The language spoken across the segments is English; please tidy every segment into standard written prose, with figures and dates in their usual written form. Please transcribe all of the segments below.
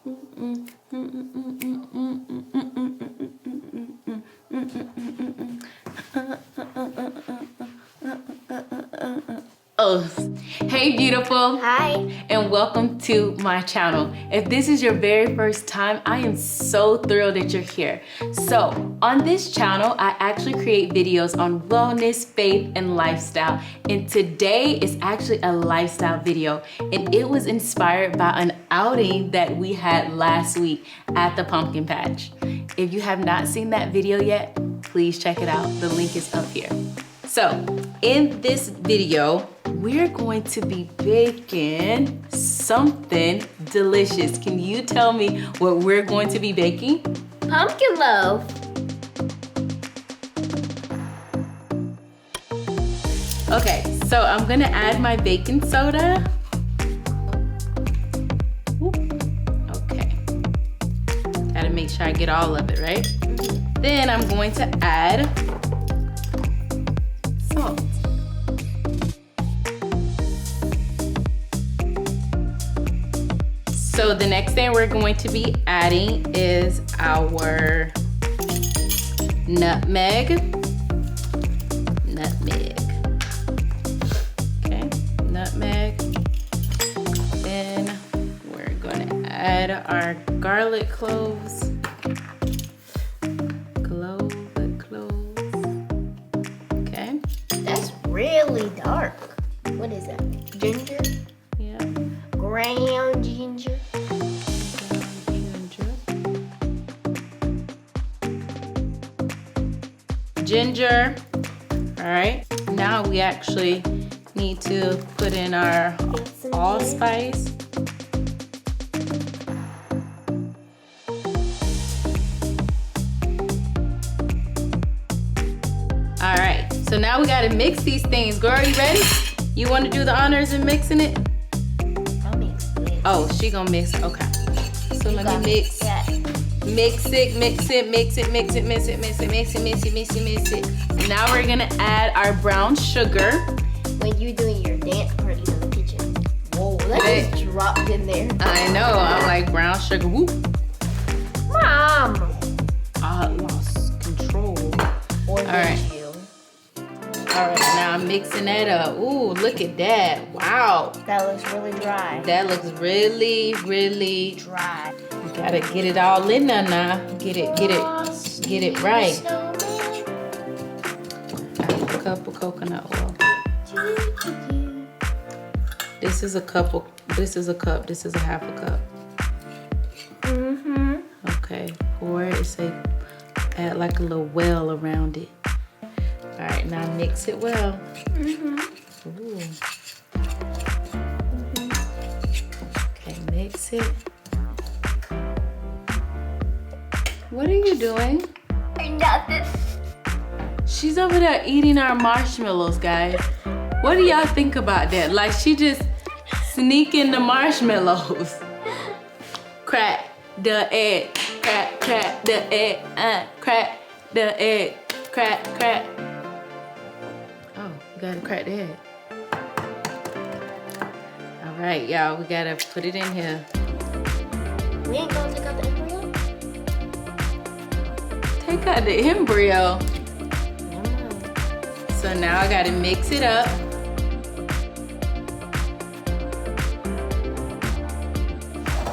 Oh, hey beautiful. Hi. And welcome to my channel. If this is your very first time, I am so thrilled that you're here. So on this channel, I actually create videos on wellness, faith, and lifestyle. And today is actually a lifestyle video. And it was inspired by an outing that we had last week at the pumpkin patch. If you have not seen that video yet, please check it out. The link is up here. So in this video, we're going to be baking something delicious. Can you tell me what we're going to be baking? Pumpkin loaf. Okay, so I'm gonna add my baking soda. Okay, gotta make sure I get all of it, right? Then I'm going to add salt. So the next thing we're going to be adding is our nutmeg. Okay, nutmeg. Then we're gonna add our garlic cloves. Okay. That's really dark. What is that? Ginger? Yeah. Ground ginger. Ginger. All right. Now we actually need to put in our allspice. All right. So now we gotta mix these things. Girl, you ready? You want to do the honors in mixing it? I'll mix this. Oh, she gonna mix it. Okay. So let me mix. Mix it. Now we're gonna add our brown sugar. When you're doing your dance parties in the kitchen. Whoa, that just dropped in there. I know. I'm like brown sugar. Whoop. Mom. I lost control. Or All right. you. All right. Now I'm mixing that up. Ooh, look at that. Wow. That looks really dry. That looks really, really Dry. You gotta get it all in there now. Get it right. A cup of coconut oil. This is a cup. This is a half a cup. Mm-hmm. Okay, pour it. Say add like a little well around it. All right, now mix it well. Mm-hmm. Ooh. Okay, mix it. What are you doing? Nothing. She's over there eating our marshmallows, guys. What do y'all think about that? Like she just sneaking the marshmallows. Crack the egg, crack the egg, crack the egg, crack. Oh, you gotta crack the egg. All right, y'all, we gotta put it in here. We ain't gonna take out the embryo? Take out the embryo. So now I gotta mix it up.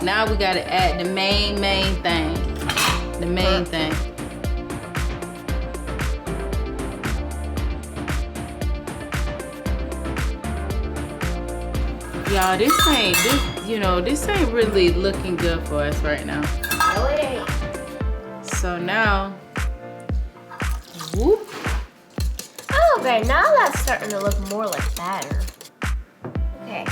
Now we gotta add the main thing. The main thing. Y'all, this ain't really looking good for us right now. No, it ain't. So now, whoop. Okay, now that's starting to look more like batter. Okay,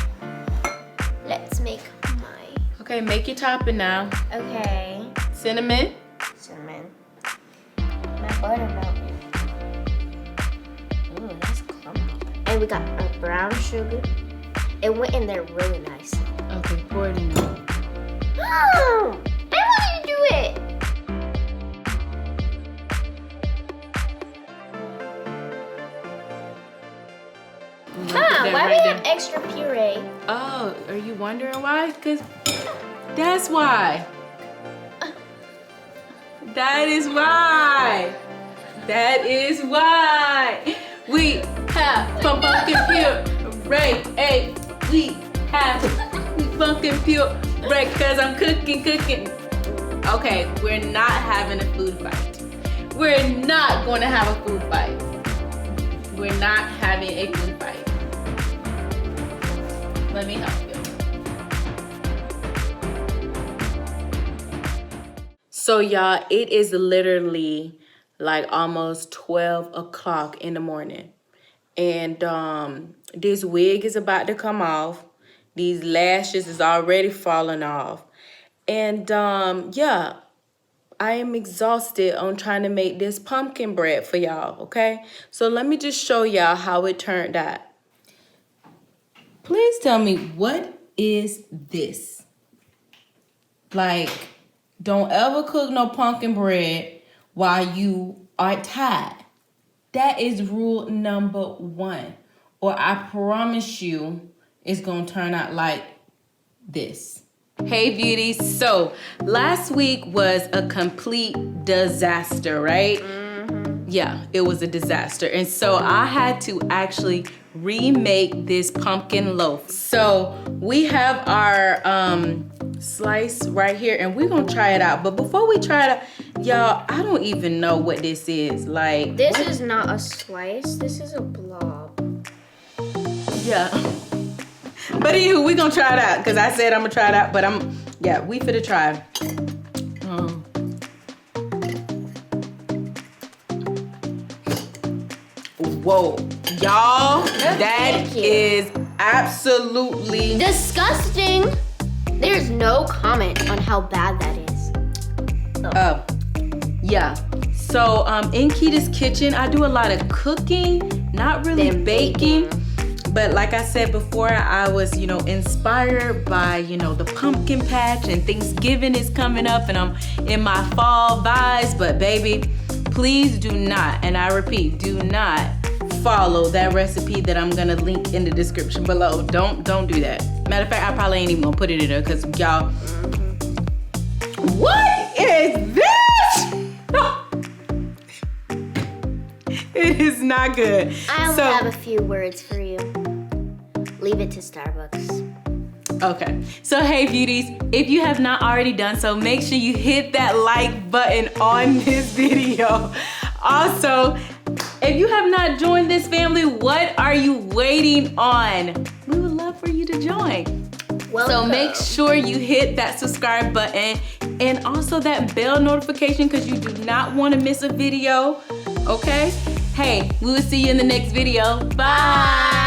let's make my. Okay, make your topping now. Okay. Cinnamon. My buttermilk. Ooh, that's clumpy. And we got our brown sugar. It went in there really nicely. Okay, pour it in there. Oh, I want you to do it. Why we have extra puree? Oh, are you wondering why? Because That's why. That is why. That is why. We have pumpkin puree. Hey, we have pumpkin puree because I'm cooking. Okay, we're not having a food fight. We're not going to have a food fight. We're not having a food fight. Let me help you. So y'all, it is literally like almost 12 o'clock in the morning. And this wig is about to come off. These lashes is already falling off. And yeah, I am exhausted on trying to make this pumpkin bread for y'all, okay? So let me just show y'all how it turned out. Please tell me, what is this? Like, don't ever cook no pumpkin bread while you are tired. That is rule number 1. Or I promise you, it's gonna turn out like this. Hey beauties, so last week was a complete disaster, right? Mm-hmm. Yeah, it was a disaster. And so I had to actually remake this pumpkin loaf. So we have our slice right here and we're gonna try it out. But before we try it out, y'all, I don't even know what this is. Like, this is not a slice, this is a blob. Yeah. But anywho, we gonna try it out because I said I'm gonna try it out, but we finna try. Whoa, y'all, that is absolutely disgusting. There's no comment on how bad that is. Yeah. So in Kita's kitchen, I do a lot of cooking, not really baking. But like I said before, I was, inspired by, the pumpkin patch, and Thanksgiving is coming up and I'm in my fall vibes. But baby, please do not, and I repeat, do not follow that recipe that I'm gonna link in the description below. Don't do that. Matter of fact, I probably ain't even gonna put it in there because y'all, what is this? It is not good. I only have a few words for you. Leave it to Starbucks. Okay, so hey beauties, if you have not already done so, make sure you hit that like button on this video. Also, if you have not joined this family, what are you waiting on? We would love for you to join. Welcome. So make sure you hit that subscribe button and also that bell notification because you do not want to miss a video, okay? Hey, we will see you in the next video. Bye.